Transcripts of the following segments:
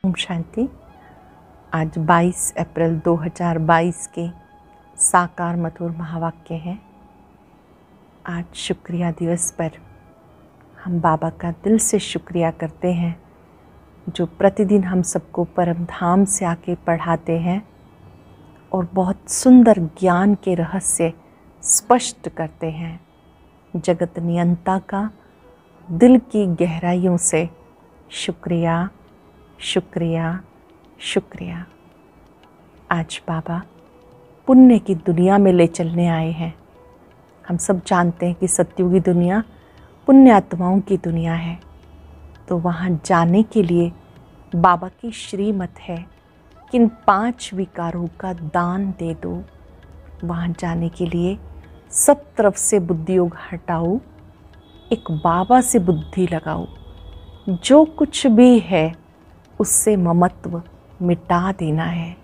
ओम शांति। आज 22 अप्रैल 2022 के साकार मधुर महावाक्य हैं। आज शुक्रिया दिवस पर हम बाबा का दिल से शुक्रिया करते हैं जो प्रतिदिन हम सबको परम धाम से आके पढ़ाते हैं और बहुत सुंदर ज्ञान के रहस्य स्पष्ट करते हैं। जगत नियंता का दिल की गहराइयों से शुक्रिया शुक्रिया शुक्रिया। आज बाबा पुण्य की दुनिया में ले चलने आए हैं। हम सब जानते हैं कि सतयुगी दुनिया पुण्य आत्माओं की दुनिया है, तो वहाँ जाने के लिए बाबा की श्रीमत है कि इन 5 विकारों का दान दे दो। वहाँ जाने के लिए सब तरफ से बुद्धि योग हटाओ, एक बाबा से बुद्धि लगाओ। जो कुछ भी है उससे ममत्व मिटा देना है।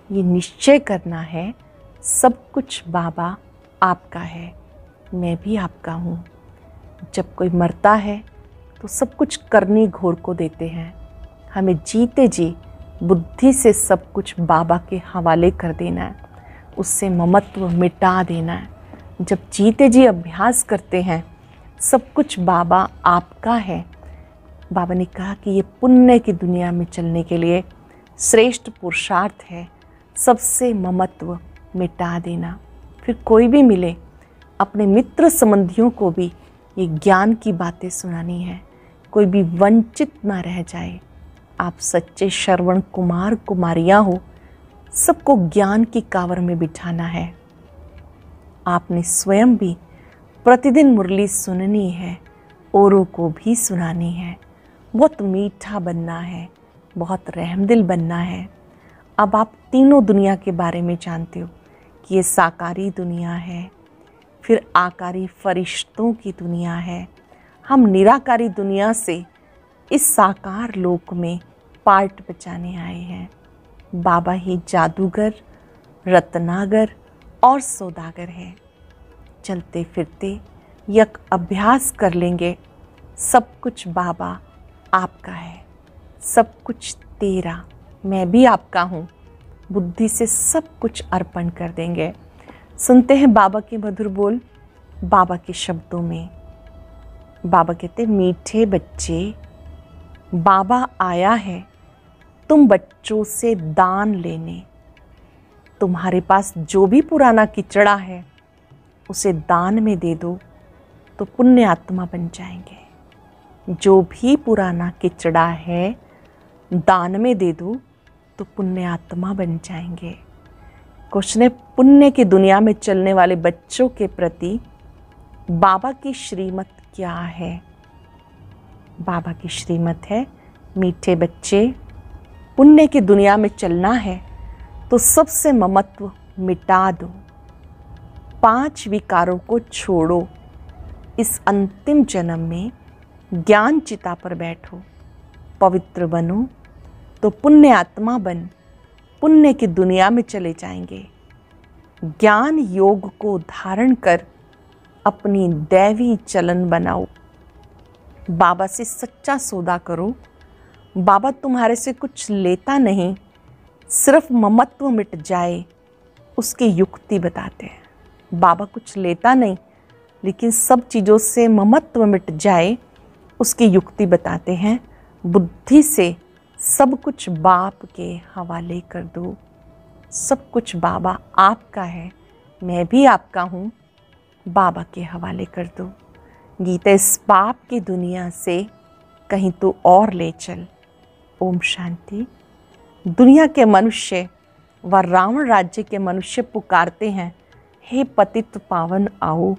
ये निश्चय करना है सब कुछ बाबा आपका है, मैं भी आपका हूँ। जब कोई मरता है तो सब कुछ करनी घोर को देते हैं। हमें जीते जी बुद्धि से सब कुछ बाबा के हवाले कर देना है, उससे ममत्व मिटा देना है। जब जीते जी अभ्यास करते हैं सब कुछ बाबा आपका है। बाबा ने कहा कि ये पुण्य की दुनिया में चलने के लिए श्रेष्ठ पुरुषार्थ है, सबसे ममत्व मिटा देना। फिर कोई भी मिले अपने मित्र संबंधियों को भी ये ज्ञान की बातें सुनानी है, कोई भी वंचित ना रह जाए। आप सच्चे श्रवण कुमार कुमारियाँ हो, सबको ज्ञान की कांवर में बिठाना है। आपने स्वयं भी प्रतिदिन मुरली सुननी है, औरों को भी सुनानी है। बहुत मीठा बनना है, बहुत रहमदिल बनना है। अब आप तीनों दुनिया के बारे में जानते हो कि ये साकारी दुनिया है, फिर आकारी फरिश्तों की दुनिया है। हम निराकारी दुनिया से इस साकार लोक में पार्ट बचाने आए हैं। बाबा ही जादूगर, रत्नागर और सौदागर है। चलते फिरते यक अभ्यास कर लेंगे, सब कुछ बाबा आपका है, सब कुछ तेरा, मैं भी आपका हूँ। बुद्धि से सब कुछ अर्पण कर देंगे। सुनते हैं बाबा के मधुर बोल बाबा के शब्दों में। बाबा कहते, मीठे बच्चे, बाबा आया है तुम बच्चों से दान लेने। तुम्हारे पास जो भी पुराना किचड़ा है उसे दान में दे दो तो पुण्य आत्मा बन जाएंगे। जो भी पुराना किचड़ा है दान में दे दो तो पुण्य आत्मा बन जाएंगे। कुछ ने पुण्य की दुनिया में चलने वाले बच्चों के प्रति बाबा की श्रीमत क्या है? बाबा की श्रीमत है, मीठे बच्चे, पुण्य की दुनिया में चलना है तो सबसे ममत्व मिटा दो, 5 विकारों को छोड़ो। इस अंतिम जन्म में ज्ञान चिता पर बैठो, पवित्र बनो तो पुण्य आत्मा बन पुण्य की दुनिया में चले जाएंगे। ज्ञान योग को धारण कर अपनी दैवी चलन बनाओ। बाबा से सच्चा सौदा करो। बाबा तुम्हारे से कुछ लेता नहीं, सिर्फ ममत्व मिट जाए उसकी युक्ति बताते हैं। बाबा कुछ लेता नहीं, लेकिन सब चीज़ों से ममत्व मिट जाए उसकी युक्ति बताते हैं। बुद्धि से सब कुछ बाप के हवाले कर दो। सब कुछ बाबा आपका है, मैं भी आपका हूँ, बाबा के हवाले कर दो। गीता इस पाप की दुनिया से कहीं तो और ले चल। ओम शांति। दुनिया के मनुष्य व रावण राज्य के मनुष्य पुकारते हैं, हे पतित पावन आओ,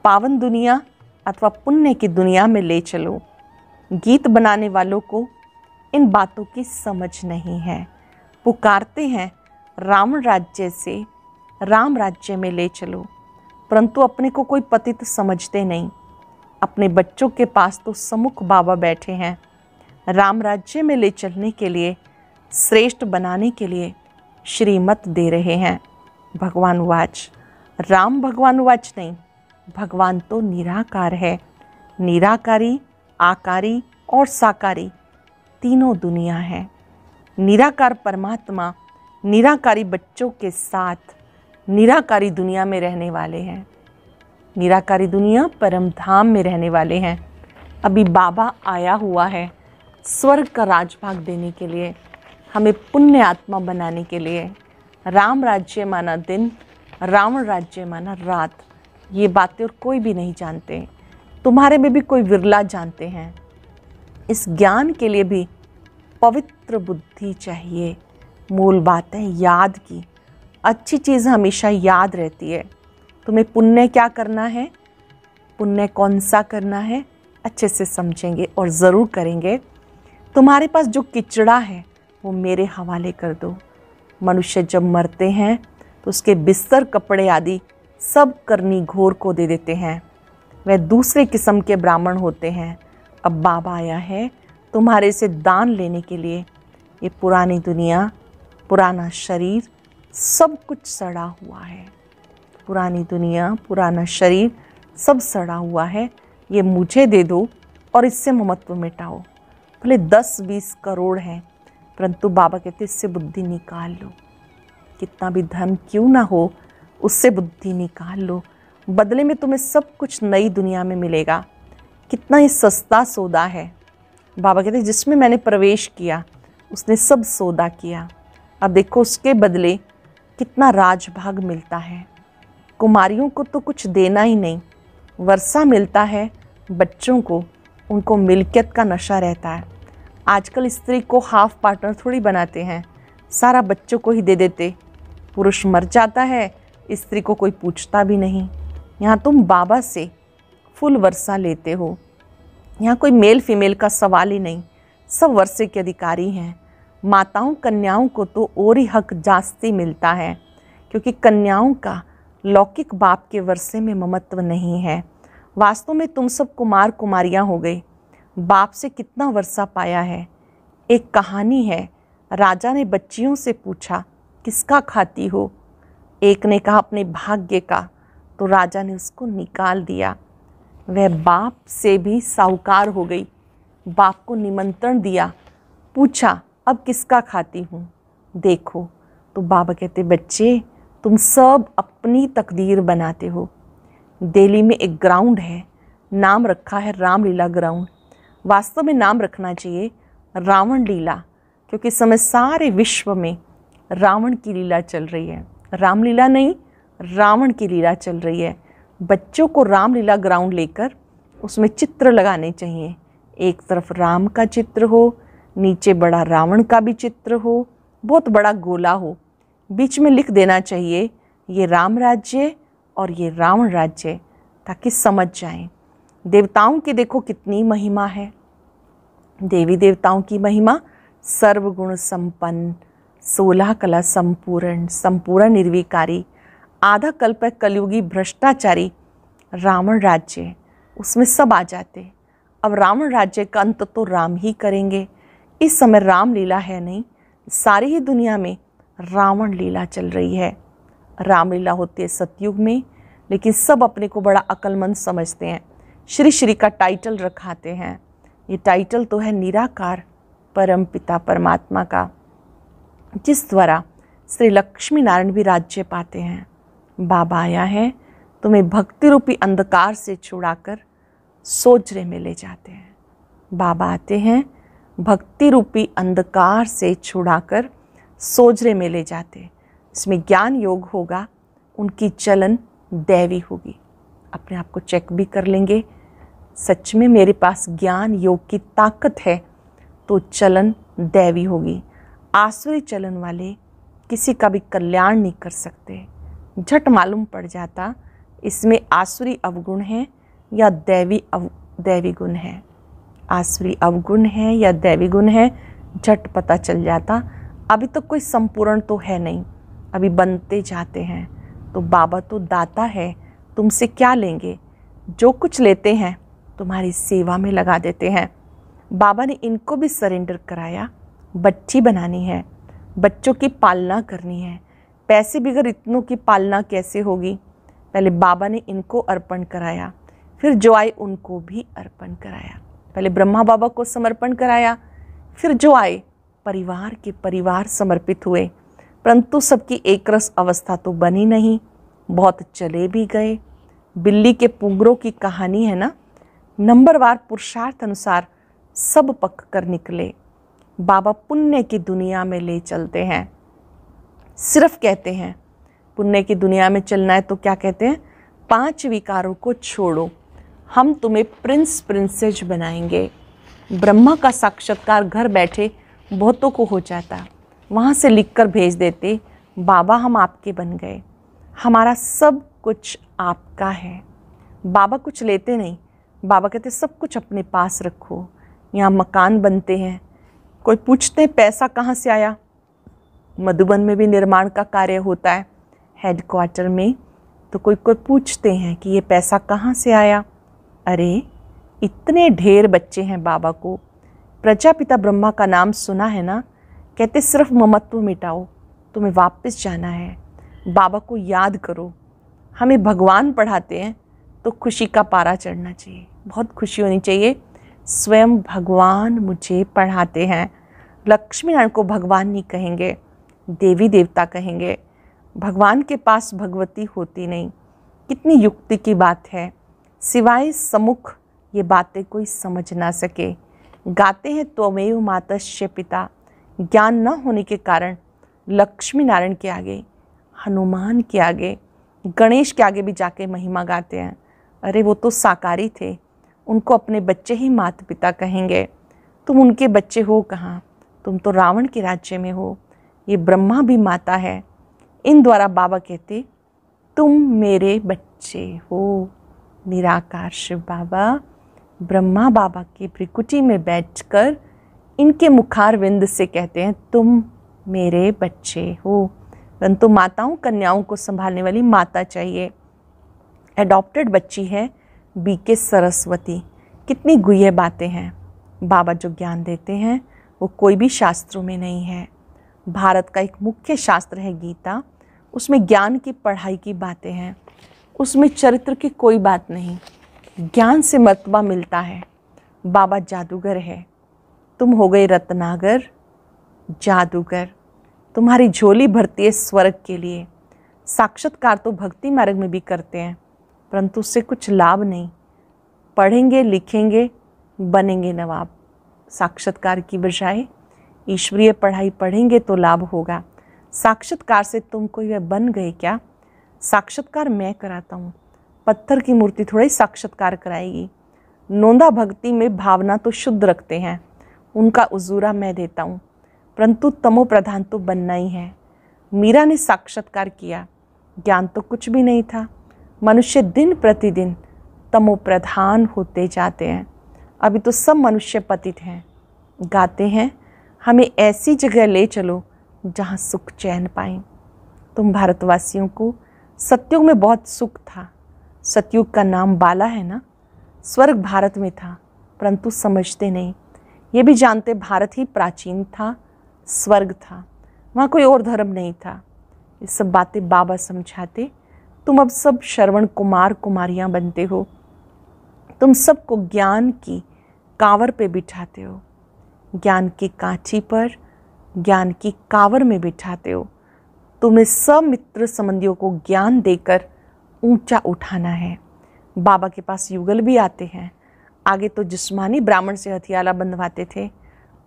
पावन दुनिया अथवा पुण्य की दुनिया में ले चलो। गीत बनाने वालों को इन बातों की समझ नहीं है। पुकारते हैं रावण राज्य से राम राज्य में ले चलो, परंतु अपने को कोई पतित समझते नहीं। अपने बच्चों के पास तो सम्मुख बाबा बैठे हैं। राम राज्य में ले चलने के लिए, श्रेष्ठ बनाने के लिए श्रीमत दे रहे हैं। भगवान वाच, राम भगवान वाच नहीं, भगवान तो निराकार है। निराकारी, आकारी और साकारी तीनों दुनिया है। निराकार परमात्मा निराकारी बच्चों के साथ निराकारी दुनिया में रहने वाले हैं। निराकारी दुनिया परम धाम में रहने वाले हैं। अभी बाबा आया हुआ है स्वर्ग का राजभाग देने के लिए, हमें पुण्य आत्मा बनाने के लिए। राम राज्य माना दिन, रावण राज्य माना रात। ये बातें और कोई भी नहीं जानते, तुम्हारे में भी कोई विरला जानते हैं। इस ज्ञान के लिए भी पवित्र बुद्धि चाहिए। मूल बात है याद की। अच्छी चीज़ हमेशा याद रहती है। तुम्हें पुण्य क्या करना है, पुण्य कौन सा करना है, अच्छे से समझेंगे और ज़रूर करेंगे। तुम्हारे पास जो किचड़ा है वो मेरे हवाले कर दो। मनुष्य जब मरते हैं तो उसके बिस्तर, कपड़े आदि सब करनी घोर को दे देते हैं। वह दूसरे किस्म के ब्राह्मण होते हैं। अब बाबा आया है तुम्हारे से दान लेने के लिए। ये पुरानी दुनिया, पुराना शरीर, सब कुछ सड़ा हुआ है। पुरानी दुनिया, पुराना शरीर सब सड़ा हुआ है। ये मुझे दे दो और इससे ममत्व मिटाओ। भले 10-20 करोड़ हैं, परंतु बाबा कहते इससे बुद्धि निकाल लो। कितना भी धन क्यों ना हो, उससे बुद्धि निकाल लो। बदले में तुम्हें सब कुछ नई दुनिया में मिलेगा। कितना ही सस्ता सौदा है। बाबा कहते जिसमें मैंने प्रवेश किया उसने सब सौदा किया। अब देखो उसके बदले कितना राजभाग मिलता है। कुमारियों को तो कुछ देना ही नहीं, वर्षा मिलता है बच्चों को, उनको मिल्कियत का नशा रहता है। आजकल स्त्री को हाफ पार्टनर थोड़ी बनाते हैं, सारा बच्चों को ही दे देते। पुरुष मर जाता है, स्त्री को कोई पूछता भी नहीं। यहाँ तुम बाबा से फुल वर्षा लेते हो। यहाँ कोई मेल फीमेल का सवाल ही नहीं, सब वर्षे के अधिकारी हैं। माताओं कन्याओं को तो और ही हक जास्ती मिलता है, क्योंकि कन्याओं का लौकिक बाप के वर्षे में ममत्व नहीं है। वास्तव में तुम सब कुमार कुमारियाँ हो गई। बाप से कितना वर्षा पाया है। एक कहानी है, राजा ने बच्चियों से पूछा किसका खाती हो। एक ने कहा अपने भाग्य का, तो राजा ने उसको निकाल दिया। वह बाप से भी साहूकार हो गई। बाप को निमंत्रण दिया, पूछा अब किसका खाती हूँ, देखो। तो बाबा कहते बच्चे तुम सब अपनी तकदीर बनाते हो। दिल्ली में एक ग्राउंड है, नाम रखा है रामलीला ग्राउंड। वास्तव में नाम रखना चाहिए रावण लीला, क्योंकि इस समय सारे विश्व में रावण की लीला चल रही है। रामलीला नहीं, रावण की लीला चल रही है। बच्चों को रामलीला ग्राउंड लेकर उसमें चित्र लगाने चाहिए। एक तरफ राम का चित्र हो, नीचे बड़ा रावण का भी चित्र हो, बहुत बड़ा गोला हो। बीच में लिख देना चाहिए ये राम राज्य और ये रावण राज्य, ताकि समझ जाएं। देवताओं की देखो कितनी महिमा है। देवी देवताओं की महिमा सर्वगुण संपन्न, 16 कला संपूर्ण, संपूर्ण निर्विकारी, आधा कल्प कलयुगी भ्रष्टाचारी रावण राज्य, उसमें सब आ जाते। अब रावण राज्य का अंत तो राम ही करेंगे। इस समय राम लीला है नहीं, सारी ही दुनिया में रावण लीला चल रही है। रामलीला होती है सतयुग में, लेकिन सब अपने को बड़ा अक्लमंद समझते हैं। श्री श्री का टाइटल रखाते हैं। ये टाइटल तो है निराकार परम पिता परमात्मा का, जिस द्वारा श्री लक्ष्मी नारायण भी राज्य पाते हैं। बाबा आया है तुम्हें भक्ति रूपी अंधकार से छुड़ाकर सोजरे में ले जाते हैं। बाबा आते हैं भक्ति रूपी अंधकार से छुड़ाकर सोजरे में ले जाते हैं। इसमें ज्ञान योग होगा, उनकी चलन दैवी होगी। अपने आप को चेक भी कर लेंगे, सच में मेरे पास ज्ञान योग की ताकत है तो चलन दैवी होगी। आसुरी चलन वाले किसी का भी कल्याण नहीं कर सकते। झट मालूम पड़ जाता इसमें आसुरी अवगुण है या दैवी गुण है। आसुरी अवगुण है या दैवी गुण है, झट पता चल जाता। अभी तो कोई संपूर्ण तो है नहीं, अभी बनते जाते हैं। तो बाबा तो दाता है, तुमसे क्या लेंगे? जो कुछ लेते हैं तुम्हारी सेवा में लगा देते हैं। बाबा ने इनको भी सरेंडर कराया। बच्ची बनानी है, बच्चों की पालना करनी है। पैसे बगैर इतनों की पालना कैसे होगी? पहले बाबा ने इनको अर्पण कराया, फिर जो आए उनको भी अर्पण कराया। पहले ब्रह्मा बाबा को समर्पण कराया, फिर जो आए परिवार के परिवार समर्पित हुए, परंतु सबकी एक रस अवस्था तो बनी नहीं, बहुत चले भी गए। बिल्ली के पुंगरों की कहानी है ना। नंबरवार पुरुषार्थ अनुसार सब पक कर निकले। बाबा पुण्य की दुनिया में ले चलते हैं। सिर्फ कहते हैं पुण्य की दुनिया में चलना है तो क्या कहते हैं, 5 विकारों को छोड़ो, हम तुम्हें प्रिंस प्रिंसेस बनाएंगे। ब्रह्मा का साक्षात्कार घर बैठे बहुतों को हो जाता, वहाँ से लिखकर भेज देते, बाबा हम आपके बन गए, हमारा सब कुछ आपका है। बाबा कुछ लेते नहीं, बाबा कहते सब कुछ अपने पास रखो। यहाँ मकान बनते हैं, कोई पूछते हैं पैसा कहाँ से आया। मधुबन में भी निर्माण का कार्य होता है हेडक्वार्टर में, तो कोई पूछते हैं कि ये पैसा कहाँ से आया। अरे इतने ढेर बच्चे हैं बाबा को, प्रजापिता ब्रह्मा का नाम सुना है ना, कहते सिर्फ ममत्व मिटाओ, तुम्हें वापस जाना है, बाबा को याद करो। हमें भगवान पढ़ाते हैं तो खुशी का पारा चढ़ना चाहिए, बहुत खुशी होनी चाहिए। स्वयं भगवान मुझे पढ़ाते हैं। लक्ष्मी नारायण को भगवान नहीं कहेंगे, देवी देवता कहेंगे। भगवान के पास भगवती होती नहीं, कितनी युक्ति की बात है। सिवाय सम्मुख ये बातें कोई समझ ना सके। गाते हैं त्वमेव मातस्य पिता, ज्ञान न होने के कारण लक्ष्मी नारायण के आगे, हनुमान के आगे, गणेश के आगे भी जाके महिमा गाते हैं। अरे वो तो साकारी थे, उनको अपने बच्चे ही माता पिता कहेंगे। तुम उनके बच्चे हो कहाँ, तुम तो रावण के राज्य में हो। ये ब्रह्मा भी माता है। इन द्वारा बाबा कहते तुम मेरे बच्चे हो। निराकार शिव बाबा ब्रह्मा बाबा की भ्रिकुटी में बैठकर इनके मुखारविंद से कहते हैं तुम मेरे बच्चे हो। परंतु माताओं कन्याओं को संभालने वाली माता चाहिए। एडॉप्टेड बच्ची है बीके सरस्वती। कितनी गुह्य बातें हैं। बाबा जो ज्ञान देते हैं वो कोई भी शास्त्रों में नहीं है। भारत का एक मुख्य शास्त्र है गीता, उसमें ज्ञान की पढ़ाई की बातें हैं, उसमें चरित्र की कोई बात नहीं। ज्ञान से मर्तबा मिलता है। बाबा जादूगर है, तुम हो गए रत्नागर जादूगर, तुम्हारी झोली भरती है स्वर्ग के लिए। साक्षात्कार तो भक्ति मार्ग में भी करते हैं, परंतु उससे कुछ लाभ नहीं। पढ़ेंगे लिखेंगे बनेंगे नवाब, साक्षात्कार की बजाय ईश्वरीय पढ़ाई पढ़ेंगे तो लाभ होगा। साक्षात्कार से तुम कोई बन गए क्या? साक्षात्कार मैं कराता हूँ, पत्थर की मूर्ति थोड़ा ही साक्षात्कार कराएगी। नोंदा भक्ति में भावना तो शुद्ध रखते हैं, उनका उजूरा मैं देता हूँ, परंतु तमो प्रधान तो बनना ही है। मीरा ने साक्षात्कार किया, ज्ञान तो कुछ भी नहीं था। मनुष्य दिन प्रतिदिन तमो प्रधान होते जाते हैं। अभी तो सब मनुष्य पतित हैं। गाते हैं हमें ऐसी जगह ले चलो जहाँ सुख चैन पाएं। तुम भारतवासियों को सतयुग में बहुत सुख था। सतयुग का नाम बाला है ना। स्वर्ग भारत में था, परंतु समझते नहीं। ये भी जानते भारत ही प्राचीन था, स्वर्ग था, वहाँ कोई और धर्म नहीं था। ये सब बातें बाबा समझाते। तुम अब सब श्रवण कुमार कुमारियाँ बनते हो। तुम सबको ज्ञान की कांवर पे बिठाते हो, ज्ञान की कांची पर, ज्ञान की कांवर में बिठाते हो। तुम्हें सब मित्र संबंधियों को ज्ञान देकर ऊंचा उठाना है। बाबा के पास युगल भी आते हैं। आगे तो जिस्मानी ब्राह्मण से हथियाला बंधवाते थे,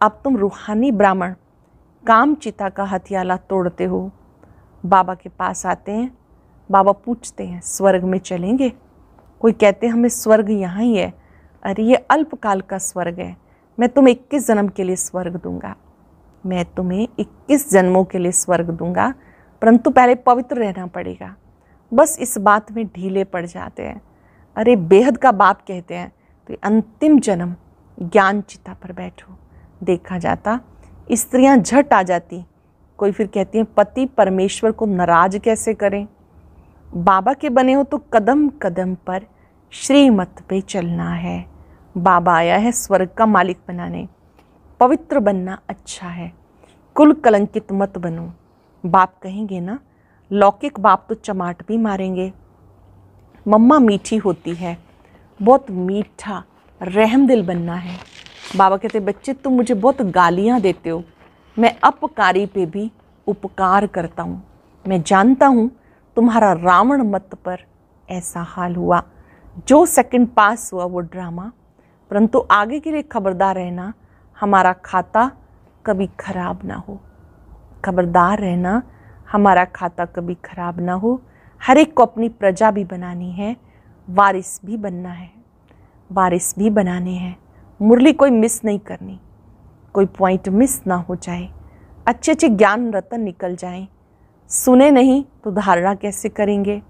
अब तुम रूहानी ब्राह्मण काम चिता का हथियाला तोड़ते हो। बाबा के पास आते हैं, बाबा पूछते हैं स्वर्ग में चलेंगे? कोई कहते हैं हमें स्वर्ग यहाँ ही है। अरे ये अल्पकाल का स्वर्ग है, मैं तुम्हें 21 जन्म के लिए स्वर्ग दूंगा, मैं तुम्हें 21 जन्मों के लिए स्वर्ग दूंगा, परंतु पहले पवित्र रहना पड़ेगा। बस इस बात में ढीले पड़ जाते हैं। अरे बेहद का बाप कहते हैं तो अंतिम जन्म ज्ञान चिता पर बैठो। देखा जाता स्त्रियां झट आ जाती, कोई फिर कहती हैं पति परमेश्वर को नाराज कैसे करें। बाबा के बने हो तो कदम कदम पर श्रीमत पे चलना है। बाबा आया है स्वर्ग का मालिक बनाने। पवित्र बनना अच्छा है, कुल कलंकित मत बनो। बाप कहेंगे ना, लौकिक बाप तो चमाट भी मारेंगे। मम्मा मीठी होती है, बहुत मीठा रहमदिल बनना है। बाबा कहते बच्चे तुम मुझे बहुत गालियाँ देते हो, मैं अपकारी पे भी उपकार करता हूँ। मैं जानता हूँ तुम्हारा रावण मत पर ऐसा हाल हुआ। जो सेकंड पास हुआ वो ड्रामा, परंतु आगे के लिए खबरदार रहना, हमारा खाता कभी खराब ना हो। खबरदार रहना, हमारा खाता कभी खराब ना हो। हर एक को अपनी प्रजा भी बनानी है, वारिस भी बनना है, वारिस भी बनाने हैं। मुरली कोई मिस नहीं करनी, कोई पॉइंट मिस ना हो जाए, अच्छे अच्छे ज्ञान रत्न निकल जाएं। सुने नहीं तो धारणा कैसे करेंगे?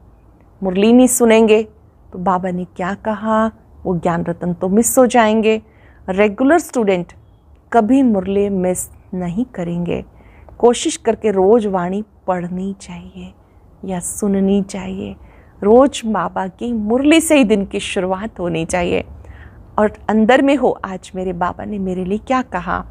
मुरली नहीं सुनेंगे तो बाबा ने क्या कहा, वो ज्ञान रत्न तो मिस हो जाएंगे। रेगुलर स्टूडेंट कभी मुरली मिस नहीं करेंगे। कोशिश करके रोज वाणी पढ़नी चाहिए या सुननी चाहिए। रोज बाबा की मुरली से ही दिन की शुरुआत होनी चाहिए और अंदर में हो आज मेरे बाबा ने मेरे लिए क्या कहा।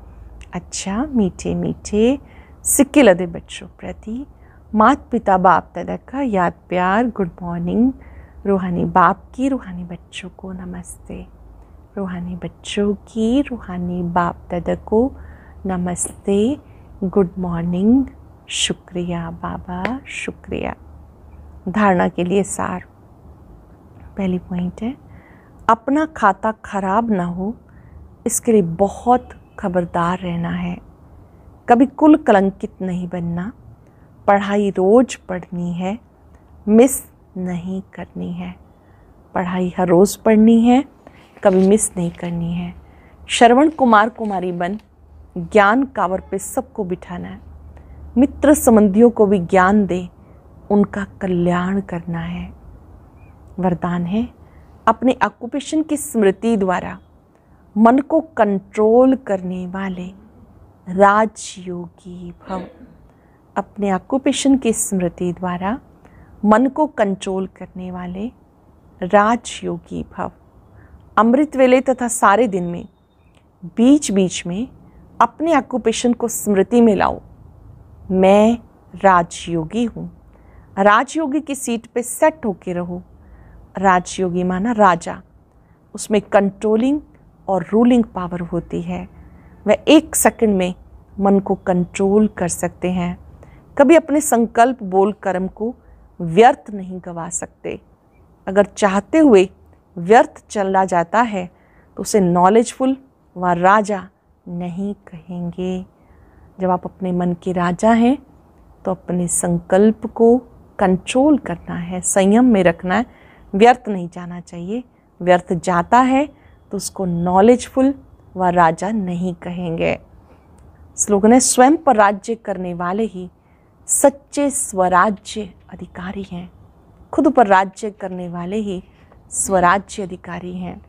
अच्छा, मीठे मीठे सिक्के लदे बच्चों प्रति माता पिता बाप दादा का याद प्यार, गुड मॉर्निंग। रूहानी बाप की रूहानी बच्चों को नमस्ते। रूहानी बच्चों की रूहानी बाप दादा को नमस्ते, गुड मॉर्निंग। शुक्रिया बाबा, शुक्रिया। धारणा के लिए सार। पहली पॉइंट है, अपना खाता खराब ना हो इसके लिए बहुत खबरदार रहना है। कभी कुल कलंकित नहीं बनना। पढ़ाई रोज पढ़नी है, मिस नहीं करनी है। पढ़ाई हर रोज़ पढ़नी है, कभी मिस नहीं करनी है। श्रवण कुमार कुमारी बन ज्ञान कावर पे सबको बिठाना है। मित्र संबंधियों को भी ज्ञान दे, उनका कल्याण करना है। वरदान है, अपने ऑक्यूपेशन की स्मृति द्वारा मन को कंट्रोल करने वाले राजयोगी भव। अपने ऑक्यूपेशन की स्मृति द्वारा मन को कंट्रोल करने वाले राजयोगी भव। अमृत वेले तथा सारे दिन में बीच बीच में अपने ऑक्यूपेशन को स्मृति में लाओ। मैं राजयोगी हूँ। राजयोगी की सीट पे सेट होके रहो। राजयोगी माना राजा, उसमें कंट्रोलिंग और रूलिंग पावर होती है। वह 1 सेकंड में मन को कंट्रोल कर सकते हैं। कभी अपने संकल्प बोल कर्म को व्यर्थ नहीं गवा सकते। अगर चाहते हुए व्यर्थ चला जाता है तो उसे नॉलेजफुल व राजा नहीं कहेंगे। जब आप अपने मन के राजा हैं तो अपने संकल्प को कंट्रोल करना है, संयम में रखना है, व्यर्थ नहीं जाना चाहिए। व्यर्थ जाता है तो उसको नॉलेजफुल व राजा नहीं कहेंगे। स्लोगन है, स्वयं पर राज्य करने वाले ही सच्चे स्वराज्य अधिकारी हैं। खुद पर राज्य करने वाले ही स्वराज्य अधिकारी हैं।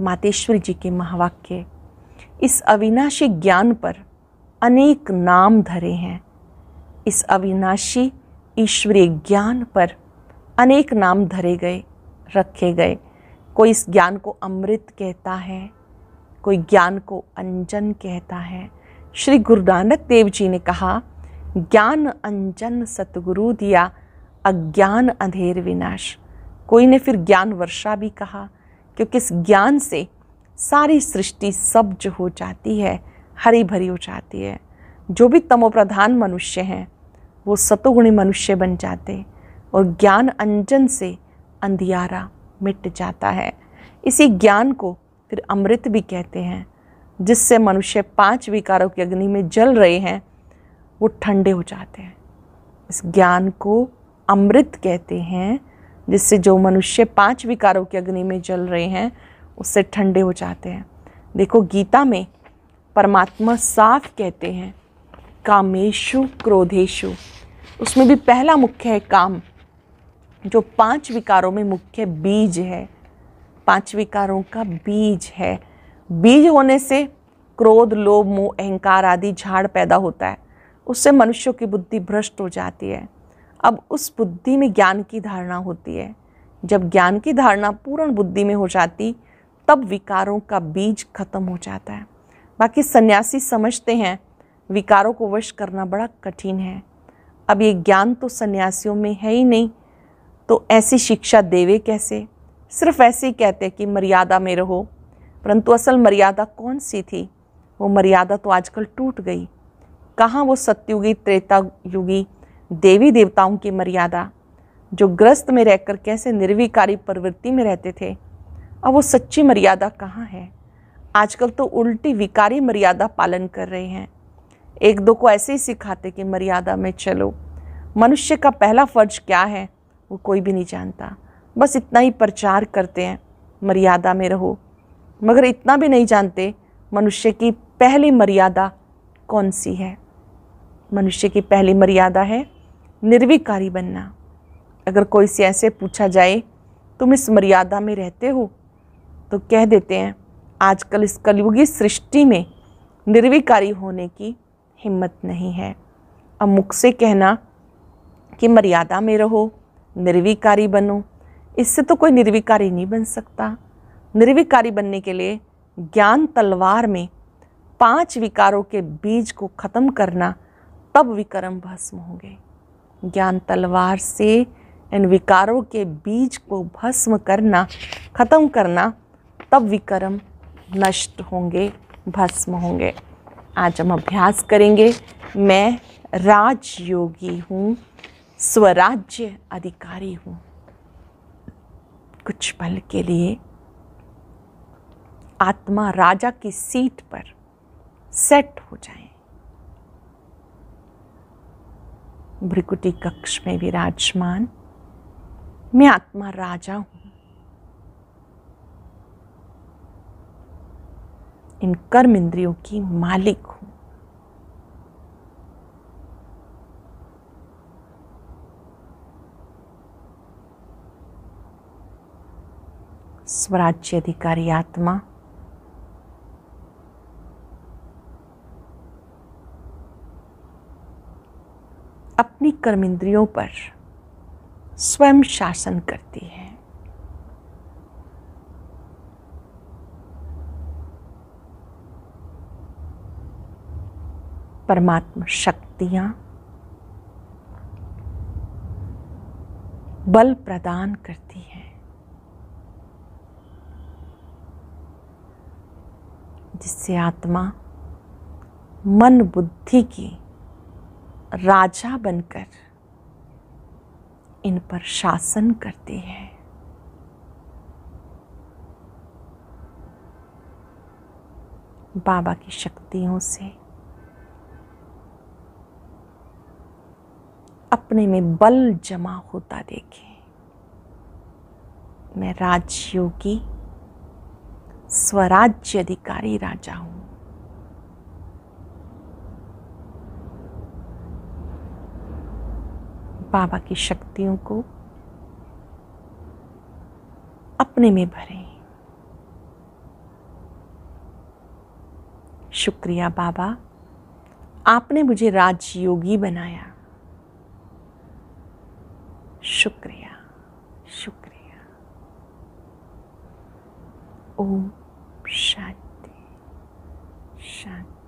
मातेश्वरी जी के महावाक्य, इस अविनाशी ज्ञान पर अनेक नाम धरे हैं। इस अविनाशी ईश्वरीय ज्ञान पर अनेक नाम धरे गए, रखे गए। कोई इस ज्ञान को अमृत कहता है, कोई ज्ञान को अंजन कहता है। श्री गुरु नानक देव जी ने कहा, ज्ञान अंजन सतगुरु दिया, अज्ञान अंधेर विनाश। कोई ने फिर ज्ञान वर्षा भी कहा, क्योंकि इस ज्ञान से सारी सृष्टि सब्ज हो जाती है, हरी भरी हो जाती है। जो भी तमोप्रधान मनुष्य हैं वो सतोगुणी मनुष्य बन जाते और ज्ञान अंजन से अंधियारा मिट जाता है। इसी ज्ञान को फिर अमृत भी कहते हैं, जिससे मनुष्य 5 विकारों की अग्नि में जल रहे हैं वो ठंडे हो जाते हैं। इस ज्ञान को अमृत कहते हैं, जिससे जो मनुष्य 5 विकारों की अग्नि में जल रहे हैं उससे ठंडे हो जाते हैं। देखो, गीता में परमात्मा साफ कहते हैं, कामेषु क्रोधेषु। उसमें भी पहला मुख्य है काम, जो 5 विकारों में मुख्य बीज है। 5 विकारों का बीज है। बीज होने से क्रोध, लोभ, मोह, अहंकार आदि झाड़ पैदा होता है। उससे मनुष्यों की बुद्धि भ्रष्ट हो जाती है। अब उस बुद्धि में ज्ञान की धारणा होती है। जब ज्ञान की धारणा पूर्ण बुद्धि में हो जाती तब विकारों का बीज खत्म हो जाता है। बाकी सन्यासी समझते हैं विकारों को वश करना बड़ा कठिन है। अब ये ज्ञान तो सन्यासियों में है ही नहीं, तो ऐसी शिक्षा देवे कैसे? सिर्फ ऐसे ही कहते कि मर्यादा में रहो, परंतु असल मर्यादा कौन सी थी? वो मर्यादा तो आजकल टूट गई। कहाँ वो सत्ययुगी त्रेता युगी देवी देवताओं की मर्यादा, जो ग्रस्त में रहकर कैसे निर्विकारी प्रवृत्ति में रहते थे, अब वो सच्ची मर्यादा कहाँ है? आजकल तो उल्टी विकारी मर्यादा पालन कर रहे हैं। एक दो को ऐसे ही सिखाते कि मर्यादा में चलो। मनुष्य का पहला फर्ज क्या है वो कोई भी नहीं जानता, बस इतना ही प्रचार करते हैं, मर्यादा में रहो, मगर इतना भी नहीं जानते मनुष्य की पहली मर्यादा कौन सी है। मनुष्य की पहली मर्यादा है निर्विकारी बनना। अगर कोई से ऐसे पूछा जाए तुम इस मर्यादा में रहते हो, तो कह देते हैं आजकल इस कलयुगी सृष्टि में निर्विकारी होने की हिम्मत नहीं है। अब मुख से कहना कि मर्यादा में रहो, निर्विकारी बनो, इससे तो कोई निर्विकारी नहीं बन सकता। निर्विकारी बनने के लिए ज्ञान तलवार में 5 विकारों के बीज को खत्म करना, तब विक्रम भस्म होंगे। ज्ञान तलवार से इन विकारों के बीज को भस्म करना, खत्म करना, तब विक्रम नष्ट होंगे, भस्म होंगे। आज हम अभ्यास करेंगे। मैं राजयोगी हूँ, स्वराज्य अधिकारी हूँ। कुछ पल के लिए आत्मा राजा की सीट पर सेट हो जाए। भृकुटी कक्ष में विराजमान मैं आत्मा राजा हूँ। इन कर्म इंद्रियों की मालिक हूँ। स्वराज्य अधिकारी आत्मा अपनी कर्मेंद्रियों पर स्वयं शासन करती है। परमात्मा शक्तियां बल प्रदान करती हैं, जिससे आत्मा मन बुद्धि की राजा बनकर इन पर शासन करती है। बाबा की शक्तियों से अपने में बल जमा होता देखें। मैं राजयोगी स्वराज्य अधिकारी राजा हूं। बाबा की शक्तियों को अपने में भरें। शुक्रिया बाबा, आपने मुझे राजयोगी बनाया। शुक्रिया, शुक्रिया। ओम शांति, शांति।